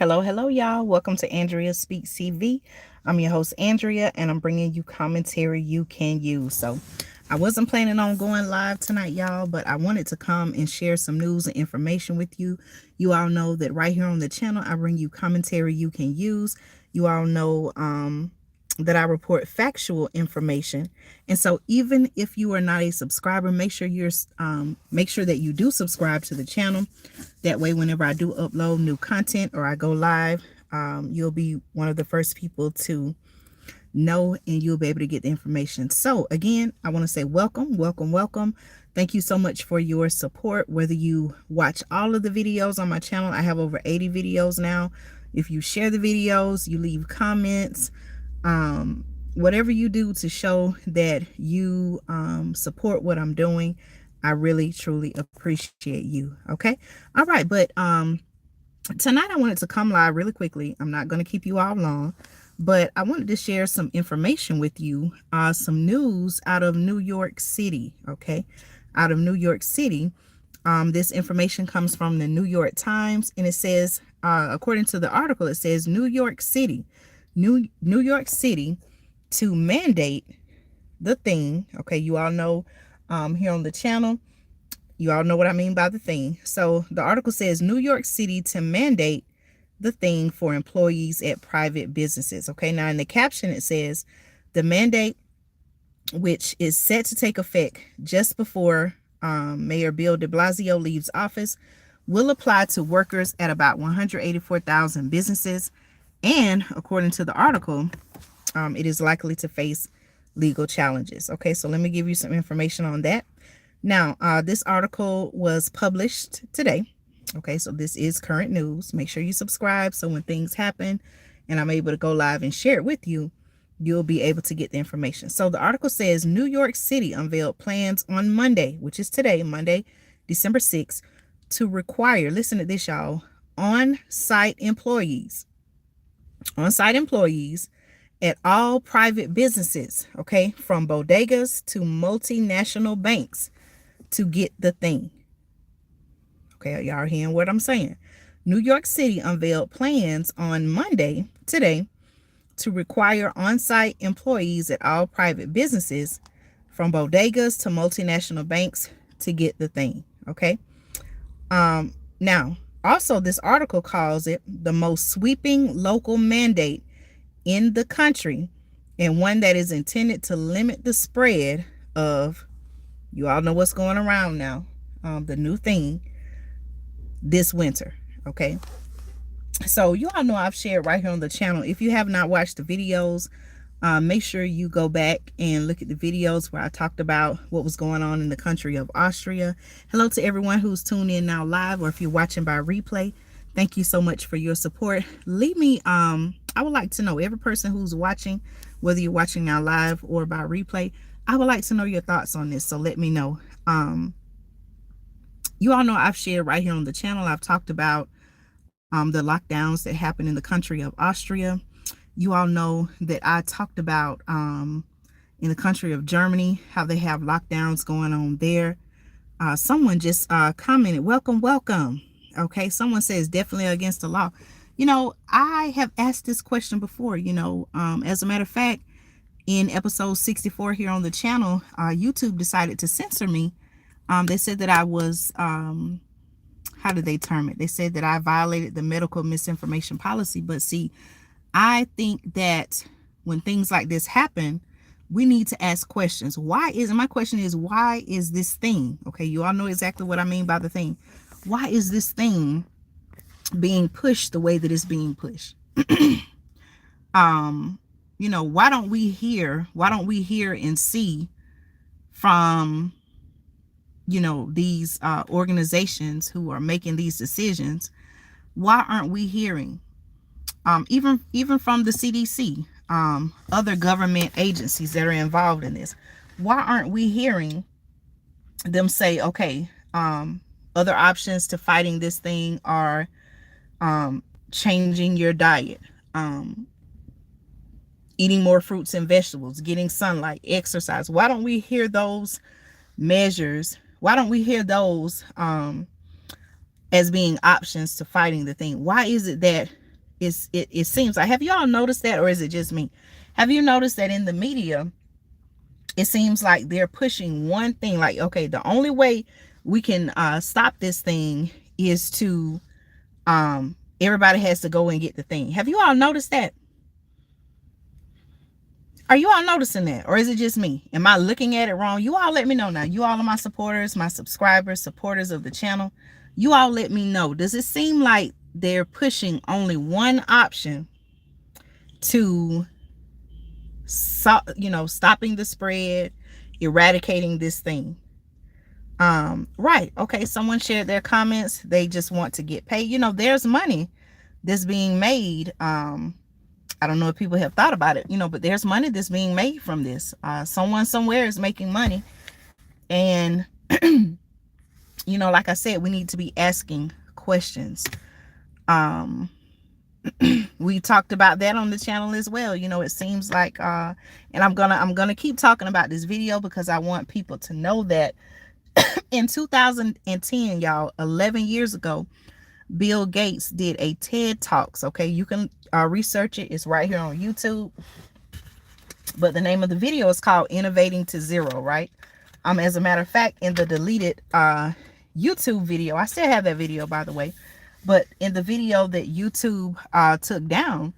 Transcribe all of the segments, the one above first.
Hello, y'all. Welcome to Andrea Speaks TV. I'm your host, Andrea, and I'm bringing you commentary you can use. So, I wasn't planning on going live tonight, y'all, but I wanted to come and share some news and information with you. You all know that right here on the channel, I bring you commentary you can use. You all know that I report factual information. And so even if you are not a subscriber, make sure that you do subscribe to the channel. That way, whenever I do upload new content or I go live, you'll be one of the first people to know and you'll be able to get the information. So again, I want to say welcome. Thank you so much for your support. Whether you watch all of the videos on my channel, I have over 80 videos now. If you share the videos, you leave comments, whatever you do to show that you support what I'm doing, I really truly appreciate you. Okay. All right. But tonight I wanted to come live really quickly. I'm not going to keep you all long, but I wanted to share some information with you, some news out of New York City. Okay. Out of New York City. This information comes from the New York Times, and it says, according to the article, it says New York City to mandate the thing. Okay, you all know here on the channel, you all know what I mean by the thing. So the article says New York City to mandate the thing for employees at private businesses. Okay, now in the caption it says the mandate, which is set to take effect just before Mayor Bill de Blasio leaves office, will apply to workers at about 184,000 businesses. And according to the article, it is likely to face legal challenges. Okay, so let me give you some information on that. Now, this article was published today. Okay, so this is current news. Make sure you subscribe so when things happen and I'm able to go live and share it with you, you'll be able to get the information. So the article says New York City unveiled plans on Monday, which is today, Monday, December 6th, to require, listen to this, y'all, on-site employees at all private businesses, okay, from bodegas to multinational banks to get the thing. Okay, y'all are hearing what I'm saying. New York City unveiled plans on Monday, today, to require on-site employees at all private businesses from bodegas to multinational banks to get the thing, okay? Now, also this article calls it the most sweeping local mandate in the country and one that is intended to limit the spread of, you all know what's going around now, the new thing this winter, okay? So you all know I've shared right here on the channel. If you have not watched the videos, make sure you go back and look at the videos where I talked about what was going on in the country of Austria. Hello to everyone who's tuned in now live, or if you're watching by replay, thank you so much for your support. Leave me, I would like to know, every person who's watching, whether you're watching now live or by replay, I would like to know your thoughts on this. So let me know. You all know I've shared right here on the channel. I've talked about the lockdowns that happened in the country of Austria. You all know that I talked about in the country of Germany, how they have lockdowns going on there. Someone just commented, welcome. Okay, someone says definitely against the law. You know, I have asked this question before, you know, as a matter of fact, in episode 64 here on the channel, YouTube decided to censor me. They said that I was, how did they term it? They said that I violated the medical misinformation policy. But see, I think that when things like this happen, we need to ask questions. My question is, why is this thing? Okay, you all know exactly what I mean by the thing. Why is this thing being pushed the way that it's being pushed? You know, why don't we hear and see from, you know, these organizations who are making these decisions? Why aren't we hearing, even from the CDC, other government agencies that are involved in this? Why aren't we hearing them say, okay, other options to fighting this thing are changing your diet, eating more fruits and vegetables, getting sunlight, exercise? Why don't we hear those measures? Why don't we hear those as being options to fighting the thing? Why is it that it seems like, have you all noticed that, or is it just me? Have you noticed that in the media, it seems like they're pushing one thing, like, okay, the only way we can stop this thing is to everybody has to go and get the thing. Have you all noticed that? Are you all noticing that, or is it just me? Am I looking at it wrong? You all let me know now. You all are my supporters, my subscribers, supporters of the channel. You all let me know. Does it seem like they're pushing only one option to stopping the spread, eradicating this thing? Right. Okay, someone shared their comments. They just want to get paid. There's money that's being made. I don't know if people have thought about it, but there's money that's being made from this. Someone somewhere is making money. And, like I said, we need to be asking questions. We talked about that on the channel as well. It seems like, and I'm gonna keep talking about this video because I want people to know that in 2010, y'all, 11 years ago, Bill Gates did a TED Talks. Okay, you can research it. It's right here on YouTube. But the name of the video is called Innovating to Zero, right? As a matter of fact, in the deleted YouTube video, I still have that video, by the way, but in the video that YouTube took down,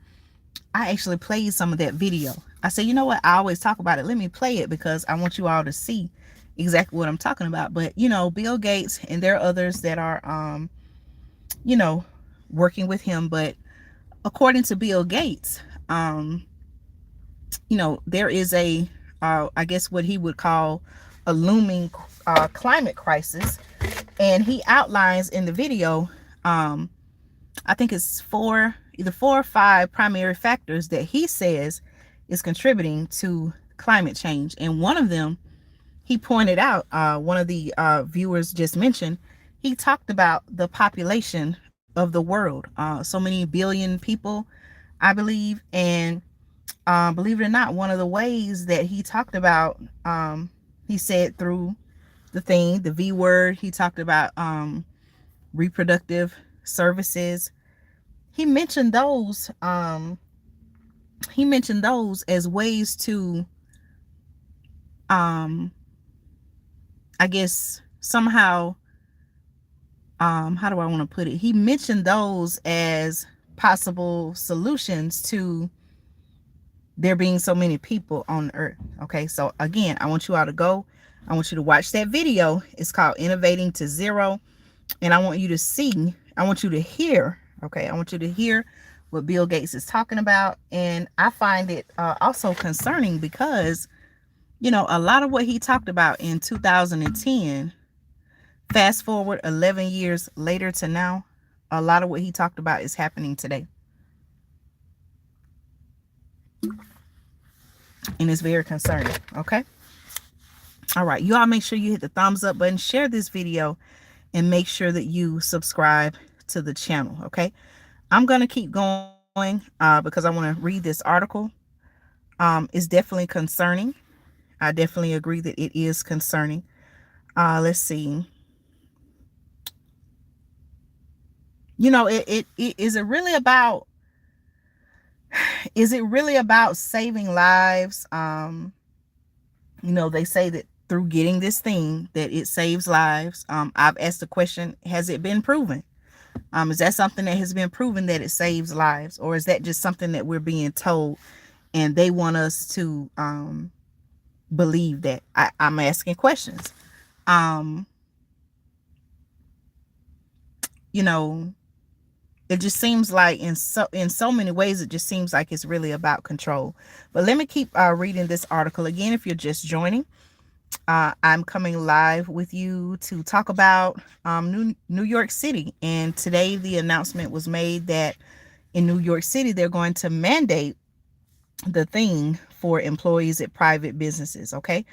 I actually played some of that video. I said, you know what? I always talk about it. Let me play it because I want you all to see exactly what I'm talking about. But, Bill Gates, and there are others that are, working with him. But according to Bill Gates, there is a, I guess what he would call a looming climate crisis. And he outlines in the video, I think it's either 4 or 5 primary factors that he says is contributing to climate change. And one of them, he pointed out, one of the viewers just mentioned, he talked about the population of the world, so many billion people, I believe. And believe it or not, one of the ways that he talked about, he said through the V word, he talked about reproductive services. He mentioned those as ways to I guess somehow, how do I want to put it? He mentioned those as possible solutions to there being so many people on earth. Okay, so again, I want you all to go. I want you to watch that video. It's called Innovating to Zero. And I want you to see, I want you to hear, okay, I want you to hear what Bill Gates is talking about. And I find it also concerning because, a lot of what he talked about in 2010, fast forward 11 years later to now, a lot of what he talked about is happening today. And it's very concerning, okay? All right, you all make sure you hit the thumbs up button, share this video, and make sure that you subscribe to the channel, okay? I'm going to keep going because I want to read this article. It's definitely concerning. I definitely agree that it is concerning. Let's see. Is it really about saving lives? They say that through getting this thing that it saves lives. I've asked the question, has it been proven? Is that something that has been proven that it saves lives, or is that just something that we're being told and they want us to believe that? I'm asking questions. It just seems like in so many ways, it just seems like it's really about control. But let me keep reading this article again. If you're just joining, I'm coming live with you to talk about New York City. And today the announcement was made that in New York City, they're going to mandate the thing for employees at private businesses. Okay.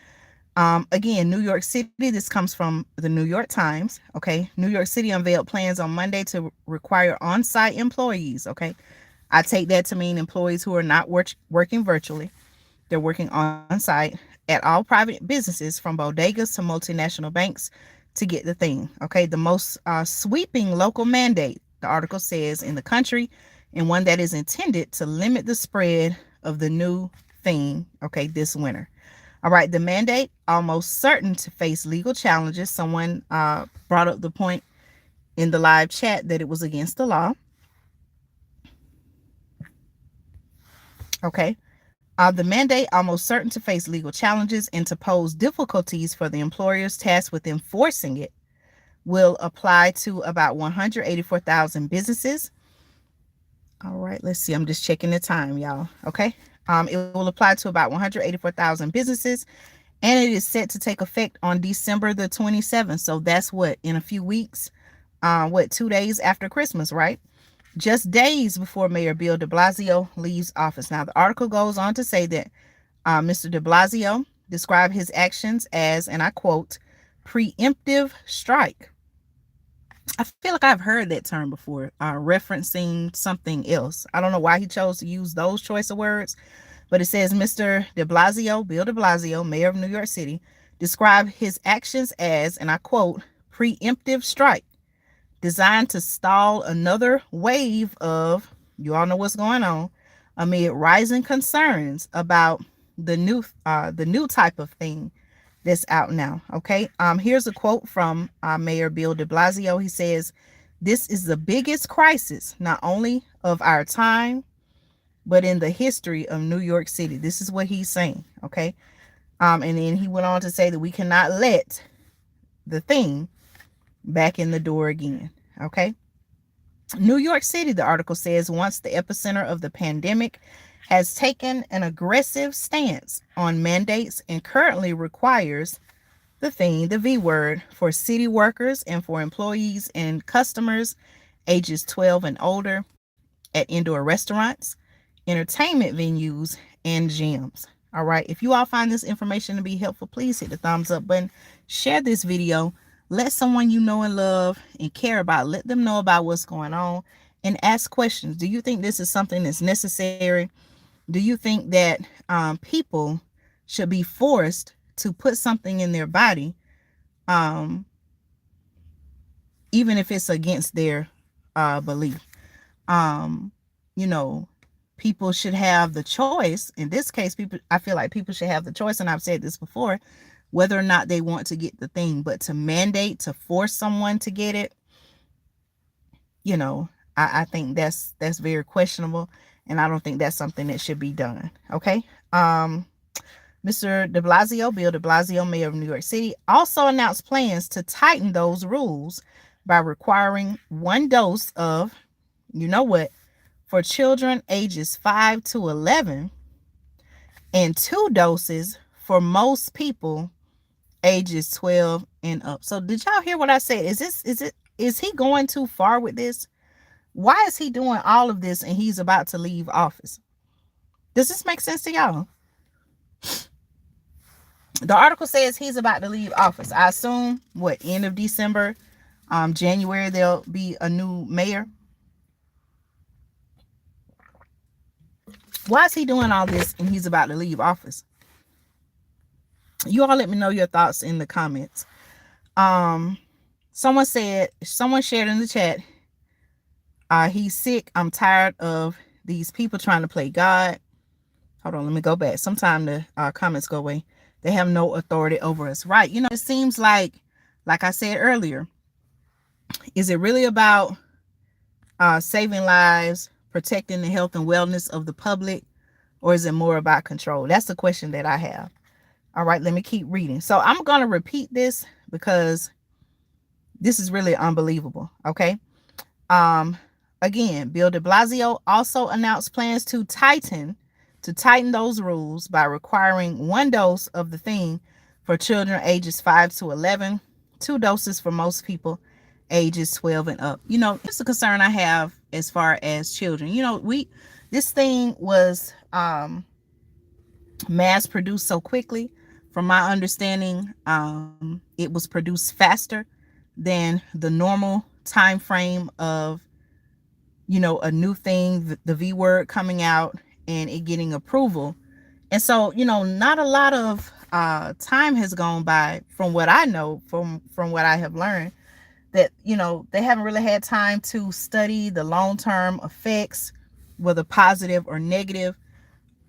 Again, New York City, this comes from the New York Times. Okay. New York City unveiled plans on Monday to require on-site employees. Okay. I take that to mean employees who are not working virtually. They're working on-site at all private businesses, from bodegas to multinational banks, to get the thing. Okay. The most sweeping local mandate, the article says, in the country, and one that is intended to limit the spread of the new thing, okay, this winter. All right, the mandate almost certain to face legal challenges. Someone brought up the point in the live chat that it was against the law. Okay. The mandate almost certain to face legal challenges and to pose difficulties for the employers tasked with enforcing it will apply to about 184,000 businesses. All right, let's see. I'm just checking the time, y'all. Okay. It will apply to about 184,000 businesses, and it is set to take effect on December the 27th. So that's what, in a few weeks, 2 days after Christmas, right? Just days before Mayor Bill de Blasio leaves office. Now, the article goes on to say that Mr. de Blasio described his actions as, and I quote, preemptive strike. I feel like I've heard that term before, referencing something else. I don't know why he chose to use those choice of words, but it says Mr. de Blasio, Bill de Blasio, mayor of New York City, described his actions as, and I quote, preemptive strike, designed to stall another wave of, you all know what's going on, amid rising concerns about the new type of thing that's out now. Okay. Here's a quote from Mayor Bill de Blasio. He says, "This is the biggest crisis, not only of our time, but in the history of New York City." This is what he's saying. Okay. And then he went on to say that we cannot let the thing back in the door again. Okay. New York City, the article says, once the epicenter of the pandemic, has taken an aggressive stance on mandates and currently requires the thing, the V word, for city workers and for employees and customers ages 12 and older at indoor restaurants, entertainment venues, and gyms. All right. If you all find this information to be helpful, please hit the thumbs up button, share this video, let someone you know and love and care about, let them know about what's going on, and ask questions. Do you think this is something that's necessary? Do you think that people should be forced to put something in their body, even if it's against their belief? You know, people should have the choice. In this case, I feel like people should have the choice, and I've said this before, whether or not they want to get the thing. But to mandate, to force someone to get it, I think that's very questionable, and I don't think that's something that should be done. Okay. Mr. de Blasio, Bill de Blasio, mayor of New York City, also announced plans to tighten those rules by requiring one dose of, you know what, for children ages 5 to 11 and 2 doses for most people ages 12 and up. So did y'all hear what I said? Is he going too far with this? Why is he doing all of this and he's about to leave office? Does this make sense to y'all? The article says he's about to leave office. I assume end of December, January, there'll be a new mayor. Why is he doing all this and he's about to leave office? You all let me know your thoughts in the comments. Someone shared in the chat, he's sick. I'm tired of these people trying to play God. Hold on, let me go back. Sometimes the comments go away. They have no authority over us. Right. It seems like I said earlier, is it really about saving lives, protecting the health and wellness of the public, or is it more about control? That's the question that I have. All right, let me keep reading. So I'm going to repeat this because this is really unbelievable. Okay. Again, Bill de Blasio also announced plans to tighten those rules by requiring one dose of the thing for children ages 5 to 11, 2 doses for most people ages 12 and up. It's a concern I have as far as children. This thing was mass produced so quickly. From my understanding, it was produced faster than the normal time frame of, a new thing, the V word coming out and it getting approval. And so, not a lot of time has gone by from what I know, from what I have learned, that, they haven't really had time to study the long-term effects whether positive or negative,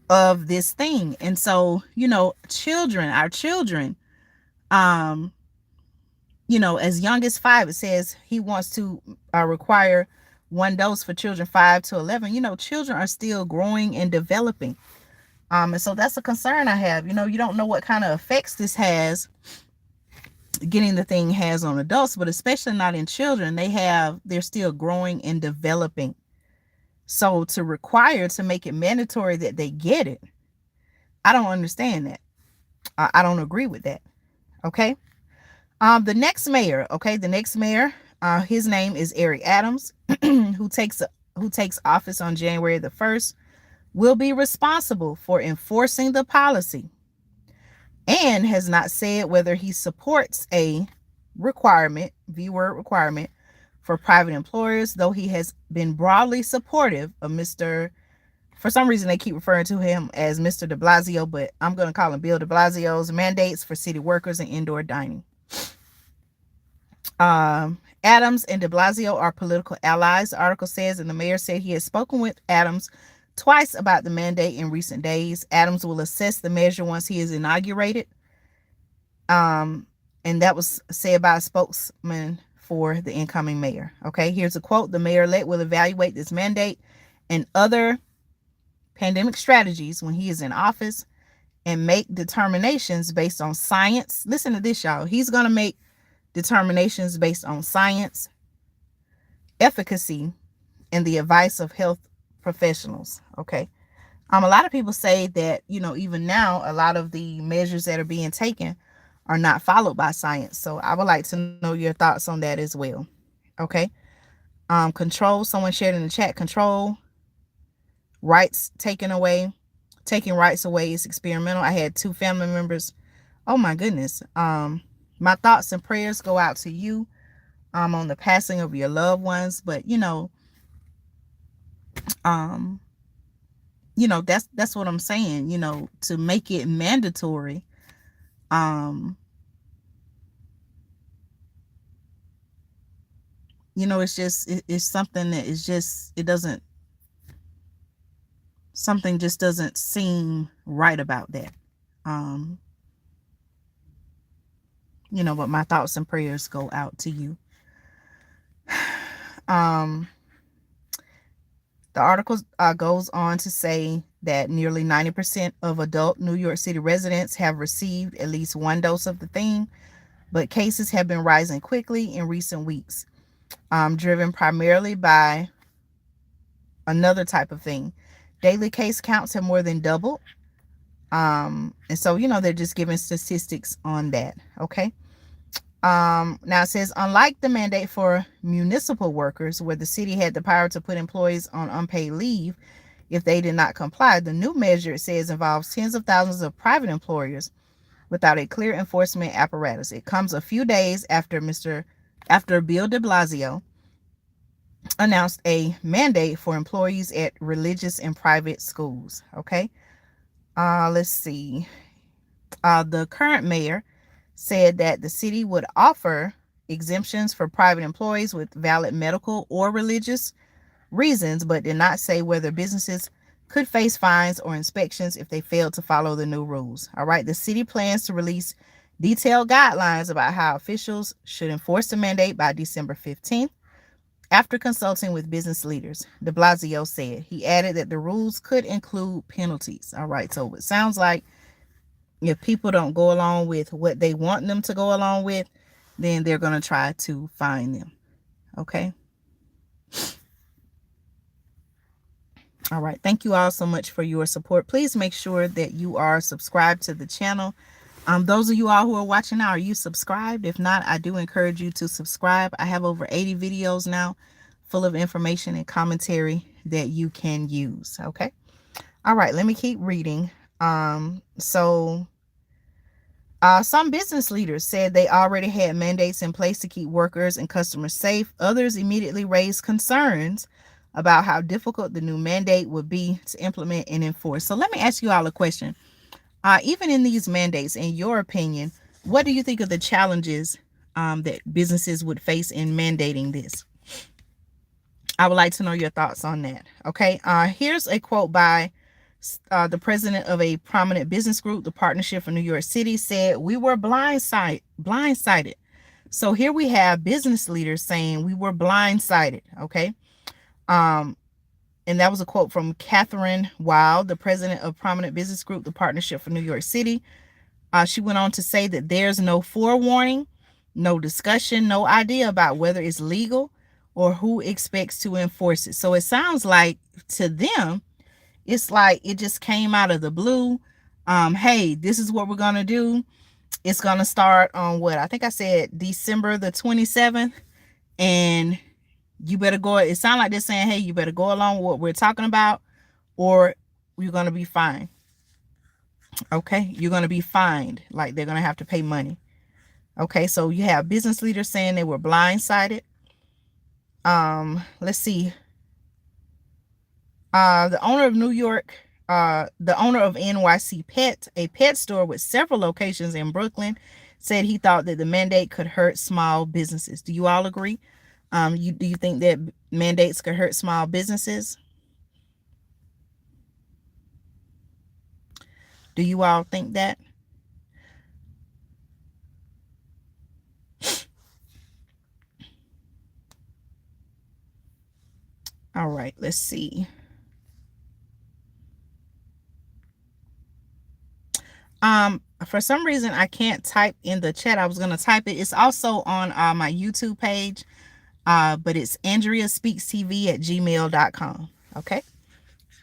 of this thing. And so, our children, um, as young as 5, it says he wants to require 1 dose for children 5 to 11. Children are still growing and developing. And so that's a concern I have. You don't know what kind of effects this has, getting the thing has on adults, but especially not in children. They're still growing and developing. So to make it mandatory that they get it, I don't understand that. I don't agree with that. Okay. The next mayor, his name is Eric Adams, who takes office on January the 1st, will be responsible for enforcing the policy and has not said whether he supports a requirement, V-word requirement, for private employers, though he has been broadly supportive of for some reason they keep referring to him as Mr. de Blasio, but I'm going to call him Bill de Blasio's mandates for city workers and indoor dining. Adams and de Blasio are political allies, the article says, and the mayor said he has spoken with Adams twice about the mandate in recent days. Adams will assess the measure once he is inaugurated. And that was said by a spokesman for the incoming mayor. Okay, here's a quote. The mayor-elect will evaluate this mandate and other pandemic strategies when he is in office and make determinations based on science. Listen to this, y'all. He's going to make determinations based on science, efficacy, and the advice of health professionals. Okay. A lot of people say that, even now, a lot of the measures that are being taken are not followed by science. So I would like to know your thoughts on that as well. Okay. Control, someone shared in the chat, control, rights taking taking rights away is experimental. I had 2 family members. Oh my goodness. My thoughts and prayers go out to you on the passing of your loved ones. But, that's what I'm saying, to make it mandatory. It's something that is just, something just doesn't seem right about that. But my thoughts and prayers go out to you. The article goes on to say that nearly 90% of adult New York City residents have received at least 1 dose of the thing, but cases have been rising quickly in recent weeks, driven primarily by another type of thing. Daily case counts have more than doubled. And so, they're just giving statistics on that. Okay. Now it says, unlike the mandate for municipal workers, where the city had the power to put employees on unpaid leave if they did not comply, the new measure, it says, involves tens of thousands of private employers without a clear enforcement apparatus. It comes a few days after Bill de Blasio announced a mandate for employees at religious and private schools. Okay. Let's see. The current mayor said that the city would offer exemptions for private employees with valid medical or religious reasons, but did not say whether businesses could face fines or inspections if they failed to follow the new rules. All right. The city plans to release detailed guidelines about how officials should enforce the mandate by December 15th. After consulting with business leaders, de Blasio said. He added that the rules could include penalties. All right. So it sounds like if people don't go along with what they want them to go along with, then they're going to try to fine them. Okay. All right. Thank you all so much for your support. Please make sure that you are subscribed to the channel. Those of you all who are watching now, are you subscribed? If not, I do encourage you to subscribe. I have over 80 videos now full of information and commentary that you can use. Okay. All right. Let me keep reading. Some business leaders said they already had mandates in place to keep workers and customers safe. Others immediately raised concerns about how difficult the new mandate would be to implement and enforce. So let me ask you all a question. Even in these mandates, in your opinion, what do you think of the challenges that businesses would face in mandating this? I would like to know your thoughts on that. Okay. Here's a quote by the president of a prominent business group, the Partnership for New York City, said, "We were blindsided." So here we have business leaders saying we were blindsided. Okay. Um, and that was a quote from Catherine Wild, the president of prominent business group, the Partnership for New York City. She went on to say that there's no forewarning, no discussion, no idea about whether it's legal or who expects to enforce it. So it sounds like to them, it's like it just came out of the blue. Hey, this is what we're going to do. It's going to start on what I think I said December the 27th. And you better go. It sounds like they're saying, hey, you better go along with what we're talking about, or you're going to be fined. Okay, you're going to be fined. Like they're going to have to pay money. Okay, so you have business leaders saying they were blindsided. Let's see. The owner of the owner of NYC Pet, a pet store with several locations in Brooklyn, said he thought that the mandate could hurt small businesses. Do you all agree? Do you think that mandates could hurt small businesses? Do you all think that? All right, let's see. For some reason, I can't type in the chat. I was going to type it. It's also on my YouTube page, but it's AndreaSpeaksTV@gmail.com. Okay.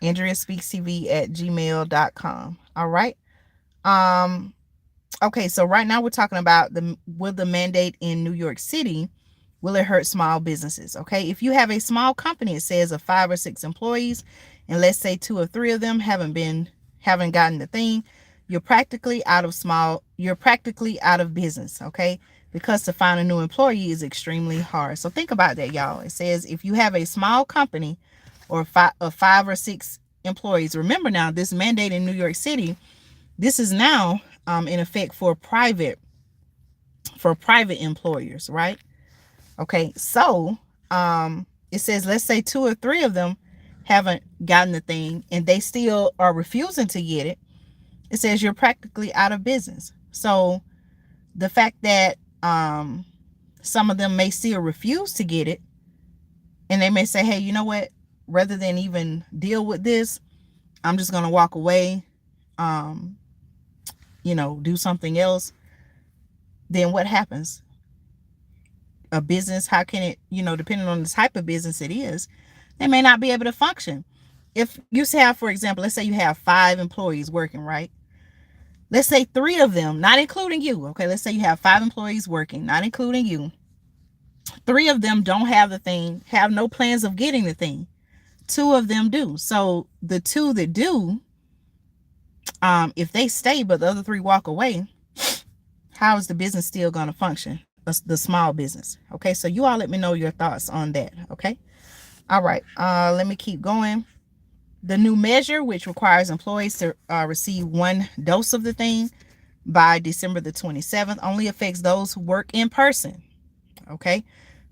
AndreaSpeaksTV@gmail.com. All right. Okay, so right now we're talking about will the mandate in New York City, will it hurt small businesses? Okay, if you have a small company, it says of 5 or 6 employees, and let's say 2 or 3 of them haven't gotten the thing, you're practically out of business. Okay, because to find a new employee is extremely hard. So think about that, y'all. It says if you have a small company or 5 or 6 employees, remember now this mandate in New York City, this is now in effect for private employers, right? Okay, so it says let's say 2 or 3 of them haven't gotten the thing and they still are refusing to get it. It says you're practically out of business. So the fact that some of them may still refuse to get it, and they may say, hey, you know what, rather than even deal with this, I'm just going to walk away, do something else. Then what happens? A business, how can it, depending on the type of business it is, they may not be able to function. If you have, for example, let's say you have 5 employees working, right? Let's say 3 of them, not including you. Okay, let's say you have 5 employees working, not including you. 3 of them don't have the thing, have no plans of getting the thing. 2 of them do. So the 2 that do, if they stay but the other 3 walk away, how is the business still going to function? The small business. Okay, so you all let me know your thoughts on that. Okay, all right, let me keep going. The new measure, which requires employees to receive 1 dose of the thing by December the 27th, only affects those who work in person. Okay,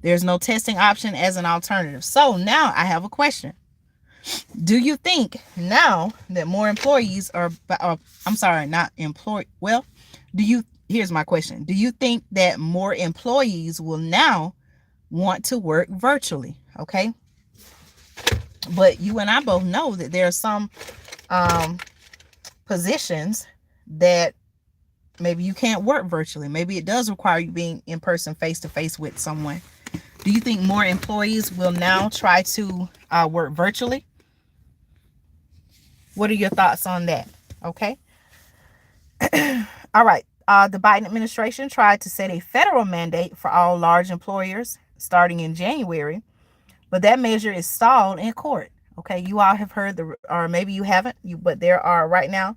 there's no testing option as an alternative. So now I have a question. Do you think now that more employees are, I'm sorry, not employed, well, here's my question. Do you think that more employees will now want to work virtually? Okay. But you and I both know that there are some positions that maybe you can't work virtually. Maybe it does require you being in person, face to face with someone. Do you think more employees will now try to work virtually? What are your thoughts on that? Okay. All right. The Biden administration tried to set a federal mandate for all large employers starting in January, but that measure is stalled in court. Okay, you all have heard or maybe you haven't, but there are right now,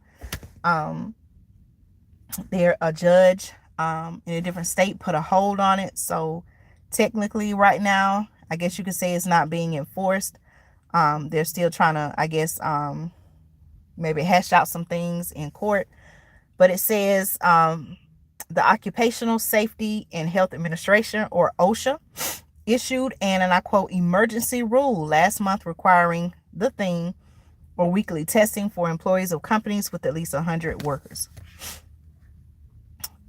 there a judge in a different state put a hold on it. So technically right now, I guess you could say it's not being enforced. They're still trying to, I guess, maybe hash out some things in court. But it says the Occupational Safety and Health Administration, or OSHA, issued an, and I quote, emergency rule last month requiring the thing or weekly testing for employees of companies with at least 100 workers.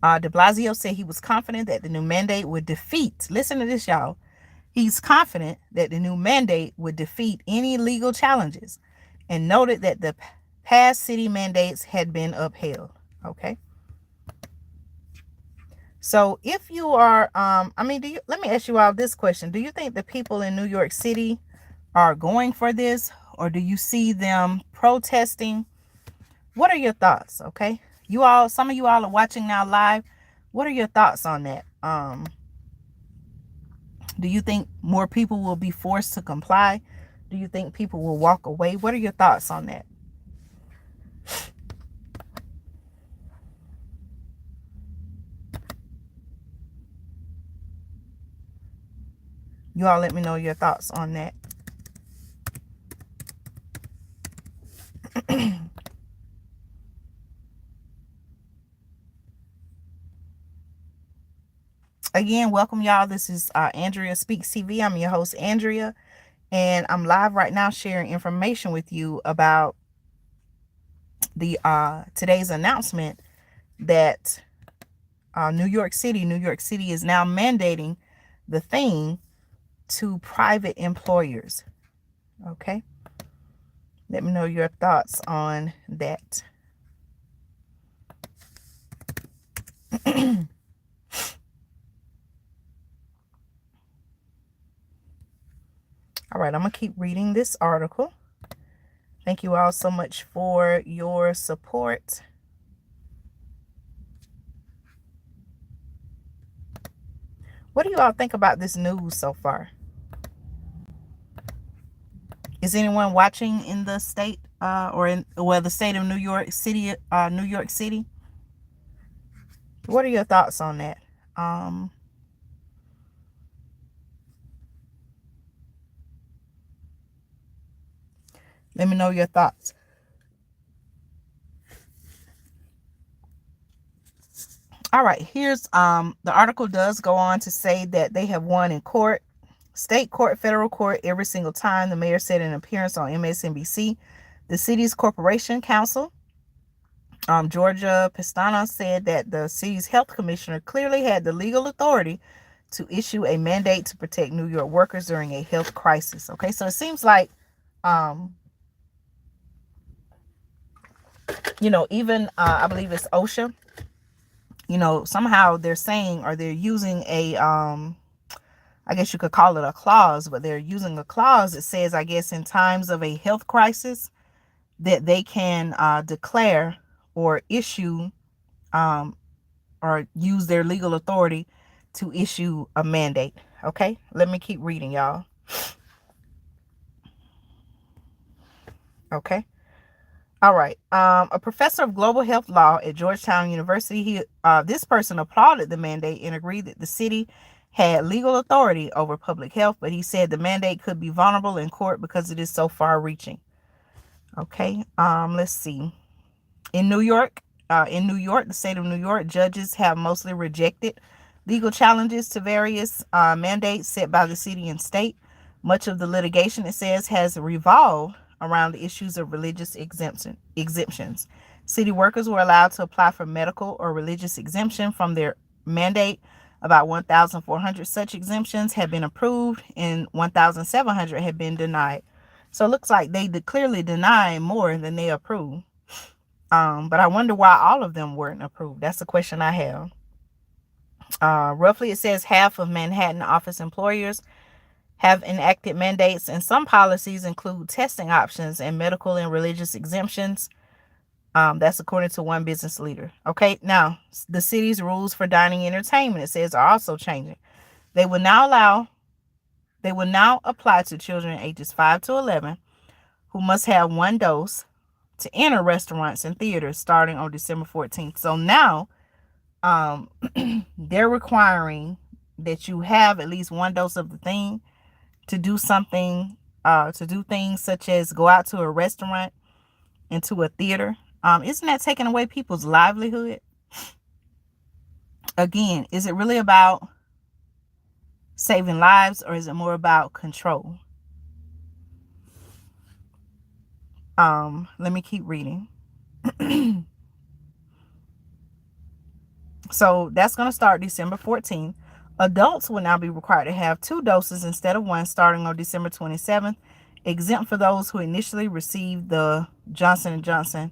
De Blasio said he was confident that the new mandate would defeat, listen to this, y'all. He's confident that the new mandate would defeat any legal challenges and noted that the past city mandates had been upheld. Okay. So if you are, let me ask you all this question. Do you think the people in New York City are going for this, or do you see them protesting? What are your thoughts? Okay. You all, some of you all are watching now live. What are your thoughts on that? Do you think more people will be forced to comply? Do you think people will walk away? What are your thoughts on that? You all let me know your thoughts on that. Again, welcome y'all. This is Andrea Speaks TV. I'm your host, Andrea, and I'm live right now sharing information with you about the today's announcement that New York City is now mandating the thing to private employers. Okay. Let me know your thoughts on that. All right, I'm going to keep reading this article. Thank you all so much for your support. What do you all think about this news so far? Is anyone watching in the state the state of New York City, New York City? What are your thoughts on that? Let me know your thoughts. All right, here's the article does go on to say that they have won in court, state court, federal court every single time. The mayor said in an appearance on MSNBC. The city's corporation counsel, Georgia Pestana, said that the city's health commissioner clearly had the legal authority to issue a mandate to protect New York workers during a health crisis. Okay, so it seems like, even I believe it's OSHA, somehow they're saying, or they're using a, I guess you could call it a clause, but they're using a clause that says, I guess, in times of a health crisis, that they can declare or issue or use their legal authority to issue a mandate. Okay, let me keep reading, y'all. Okay. All right. A professor of global health law at Georgetown University, this person applauded the mandate and agreed that the city had legal authority over public health, but he said the mandate could be vulnerable in court because it is so far-reaching. Okay. Let's see. In New York, the state of New York, judges have mostly rejected legal challenges to various mandates set by the city and state. Much of the litigation, it says, has revolved around the issues of religious exemptions. City workers were allowed to apply for medical or religious exemption from their mandate. About 1,400 such exemptions have been approved and 1,700 have been denied. So it looks like they clearly deny more than they approve. But I wonder why all of them weren't approved. That's the question I have. Roughly, it says half of Manhattan office employers have enacted mandates, and some policies include testing options and medical and religious exemptions. That's according to one business leader. Okay, now the city's rules for dining and entertainment, it says, are also changing. They will now apply to children ages 5 to 11 who must have one dose to enter restaurants and theaters starting on December 14th. So now they're requiring that you have at least one dose of the thing to do something, to do things such as go out to a restaurant and to a theater. Isn't that taking away people's livelihood? Again, is it really about saving lives, or is it more about control? Let me keep reading. So that's going to start December 14th. Adults will now be required to have 2 doses instead of 1 starting on December 27th, exempt for those who initially received the Johnson & Johnson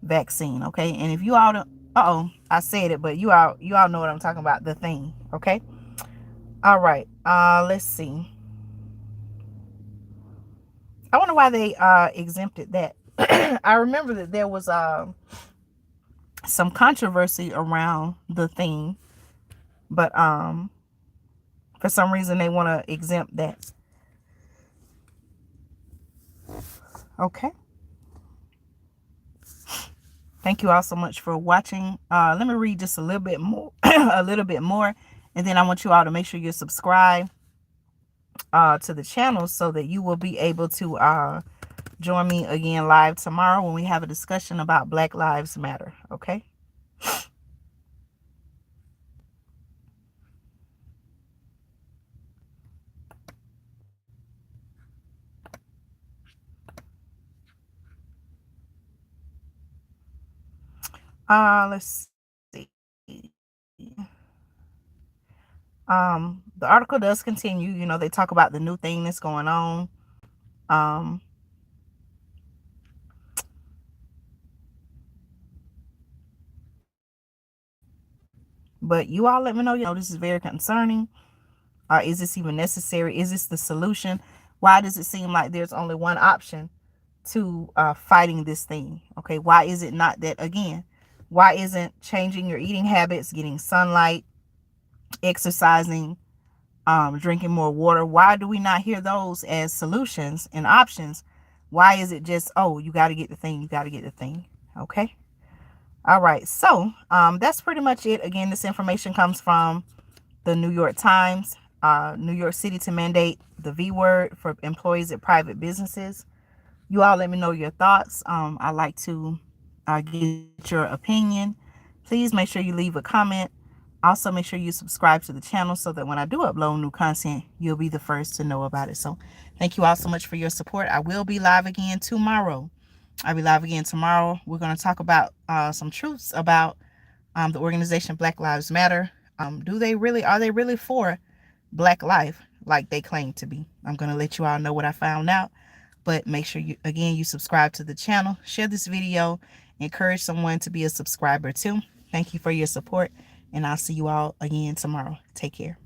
vaccine. Okay, and if you all don't, I said it, but you all know what I'm talking about, the thing. Okay, all right, let's see. I wonder why they exempted that. I remember that there was some controversy around the thing, but for some reason they want to exempt that. Okay, thank you all so much for watching. Let me read just a little bit more a little bit more, and then I want you all to make sure you're subscribed to the channel so that you will be able to join me again live tomorrow when we have a discussion about Black Lives Matter. Okay. Let's see. The article does continue. You know, they talk about the new thing that's going on. But you all let me know, you know, this is very concerning. Is this even necessary? Is this the solution? Why does it seem like there's only one option to fighting this thing? Okay, why is it not that, again, why isn't changing your eating habits, getting sunlight, exercising, drinking more water? Why do we not hear those as solutions and options? Why is it just, oh, you got to get the thing, you got to get the thing? Okay. All right. So that's pretty much it. Again, this information comes from the New York Times. New York City to mandate the V word for employees at private businesses. You all let me know your thoughts. I like to get your opinion. Please make sure you leave a comment. Also, make sure you subscribe to the channel so that when I do upload new content, you'll be the first to know about it. So thank you all so much for your support. I will be live again tomorrow. I'll be live again tomorrow. We're going to talk about some truths about the organization Black Lives Matter. Are they really for Black life like they claim to be? I'm going to let you all know what I found out. But make sure you subscribe to the channel, share this video, encourage someone to be a subscriber too. Thank you for your support, and I'll see you all again tomorrow. Take care.